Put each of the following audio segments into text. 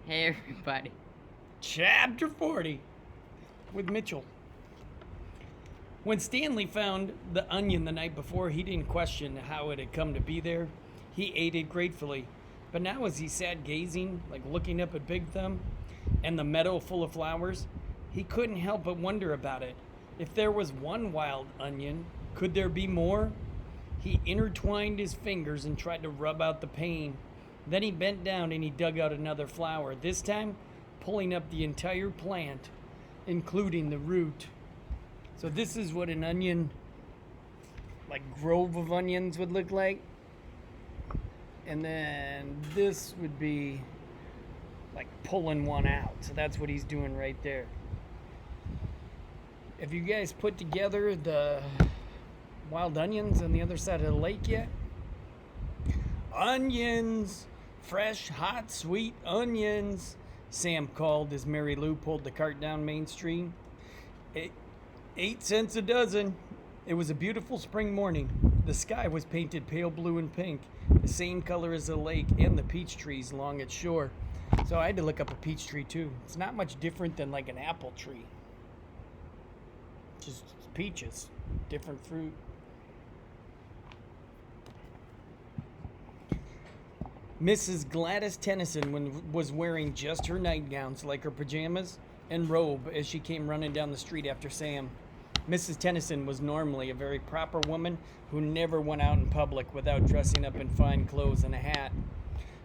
Hey everybody. Chapter 40 with Mitchell. When Stanley found the onion the night before, he didn't question how it had come to be there. He ate it gratefully. But now, as he sat gazing, like looking up at Big Thumb and the meadow full of flowers, he couldn't help but wonder about it. If there was one wild onion, could there be more? He intertwined his fingers and tried to rub out the pain. Then he bent down and he dug out another flower, this time pulling up the entire plant, including the root. So this is what an onion, like grove of onions, would look like. And then this would be like pulling one out. So that's what he's doing right there. Have you guys put together the wild onions on the other side of the lake yet? Onions! Fresh, hot, sweet onions, Sam called as Mary Lou pulled the cart down Main Street. 8 cents a dozen. It was a beautiful spring morning. The sky was painted pale blue and pink, the same color as the lake and the peach trees along its shore. So I had to look up a peach tree too. It's not much different than like an apple tree. Just peaches, different fruit. Mrs. Gladys Tennyson was wearing just her nightgowns, like her pajamas, and robe as she came running down the street after Sam. Mrs. Tennyson was normally a very proper woman who never went out in public without dressing up in fine clothes and a hat.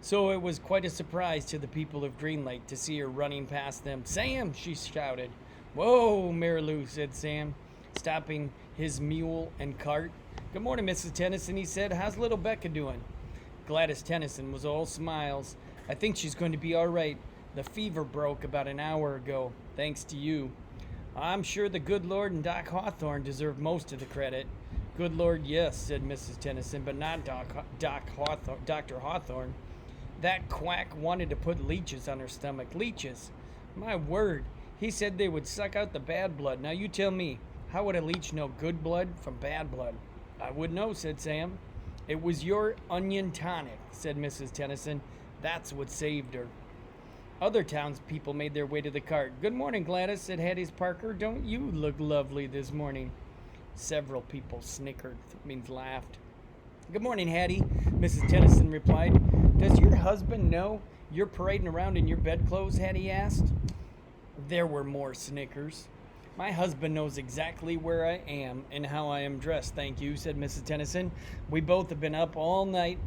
So it was quite a surprise to the people of Green Lake to see her running past them. "Sam!" she shouted. "Whoa, Mary Lou," said Sam, stopping his mule and cart. "Good morning, Mrs. Tennyson," he said. "How's little Becca doing?" Gladys Tennyson was all smiles. "I think she's going to be all right. The fever broke about an hour ago, thanks to you." "I'm sure the good Lord and Doc Hawthorne deserve most of the credit." "Good Lord, yes," said Mrs. Tennyson, "but not Dr. Hawthorne. That quack wanted to put leeches on her stomach." "Leeches? My word. He said they would suck out the bad blood. Now you tell me, how would a leech know good blood from bad blood?" "I would know," said Sam. "It was your onion tonic," said Mrs. Tennyson. "That's what saved her." Other townspeople made their way to the cart. "Good morning, Gladys," said Hattie Parker. "Don't you look lovely this morning?" Several people snickered, means laughed. "Good morning, Hattie," Mrs. Tennyson replied. "Does your husband know you're parading around in your bedclothes?" Hattie asked. There were more snickers. "My husband knows exactly where I am and how I am dressed, thank you," said Mrs. Tennyson. "We both have been up all night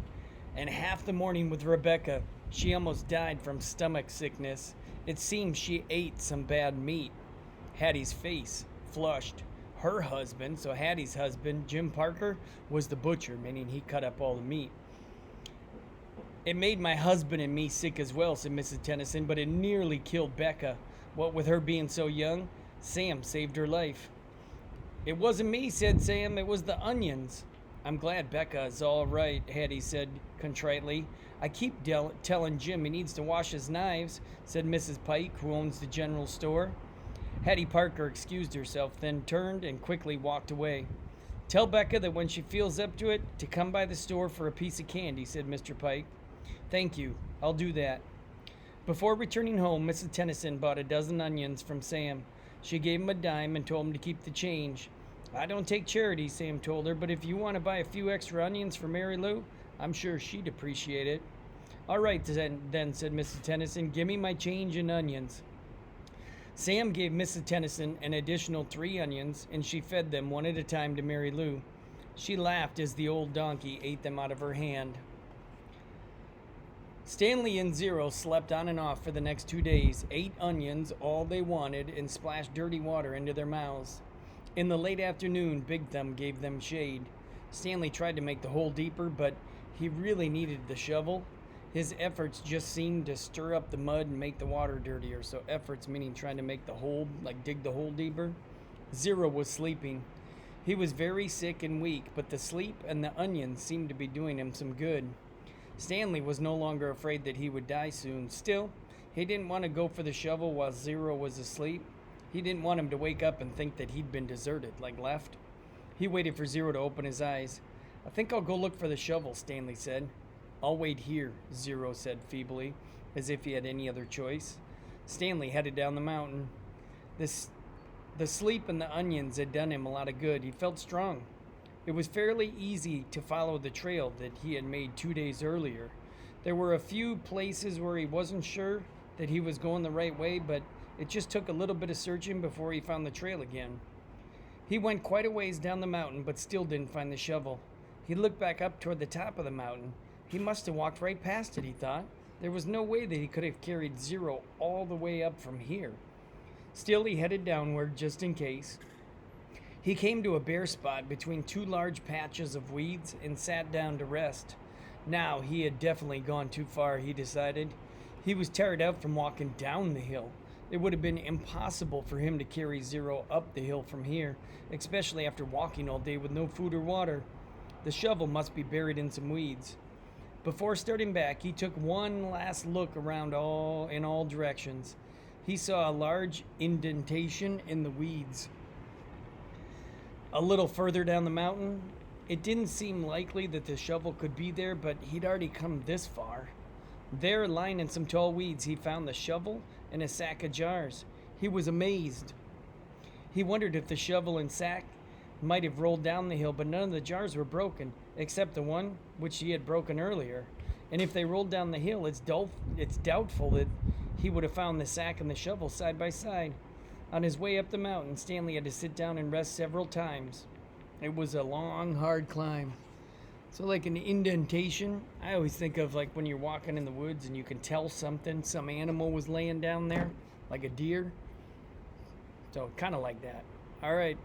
and half the morning with Rebecca. She almost died from stomach sickness. It seems she ate some bad meat." Hattie's face flushed. Her husband, so Hattie's husband, Jim Parker, was the butcher, meaning he cut up all the meat. "It made my husband and me sick as well," said Mrs. Tennyson, "but it nearly killed Becca. What with her being so young, Sam saved her life." "It wasn't me," said Sam. "It was the onions." "I'm glad Becca is all right," Hattie said contritely. "I keep telling Jim he needs to wash his knives," said Mrs. Pike, who owns the general store. Hattie Parker excused herself, then turned and quickly walked away. "Tell Becca that when she feels up to it, to come by the store for a piece of candy," said Mr. Pike. "Thank you. I'll do that." Before returning home, Mrs. Tennyson bought a dozen onions from Sam. She gave him a dime and told him to keep the change. "I don't take charity," Sam told her, "but if you want to buy a few extra onions for Mary Lou, I'm sure she'd appreciate it." "All right, then," said Mrs. Tennyson. "Give me my change in onions." Sam gave Mrs. Tennyson an additional 3 onions, and she fed them one at a time to Mary Lou. She laughed as the old donkey ate them out of her hand. Stanley and Zero slept on and off for the next 2 days, ate onions, all they wanted, and splashed dirty water into their mouths. In the late afternoon, Big Thumb gave them shade. Stanley tried to make the hole deeper, but he really needed the shovel. His efforts just seemed to stir up the mud and make the water dirtier, so efforts meaning trying to make the hole, like dig the hole deeper. Zero was sleeping. He was very sick and weak, but the sleep and the onions seemed to be doing him some good. Stanley was no longer afraid that he would die soon. Still, he didn't want to go for the shovel while Zero was asleep. He didn't want him to wake up and think that he'd been deserted, like left. He waited for Zero to open his eyes. "I think I'll go look for the shovel," Stanley said. "I'll wait here," Zero said feebly. as if he had any other choice. Stanley headed down the mountain. The sleep and the onions had done him a lot of good. He felt strong. It was fairly easy to follow the trail that he had made 2 days earlier. There were a few places where he wasn't sure that he was going the right way, but it just took a little bit of searching before he found the trail again. He went quite a ways down the mountain, but still didn't find the shovel. He looked back up toward the top of the mountain. He must have walked right past it, he thought. There was no way that he could have carried Zero all the way up from here. Still, he headed downward just in case. He came to a bare spot between two large patches of weeds and sat down to rest. Now, he had definitely gone too far, he decided. He was tired out from walking down the hill. It would have been impossible for him to carry Zero up the hill from here, especially after walking all day with no food or water. The shovel must be buried in some weeds. Before starting back, he took one last look around in all directions. He saw a large indentation in the weeds. A little further down the mountain, it didn't seem likely that the shovel could be there, but he'd already come this far. There, lying in some tall weeds, he found the shovel and a sack of jars. He was amazed. He wondered if the shovel and sack might have rolled down the hill, but none of the jars were broken, except the one which he had broken earlier. And if they rolled down the hill, it's doubtful that he would have found the sack and the shovel side by side. On his way up the mountain, Stanley had to sit down and rest several times. It was a long, hard climb. So like an indentation, I always think of like when you're walking in the woods and you can tell some animal was laying down there, like a deer. So kind of like that. All right.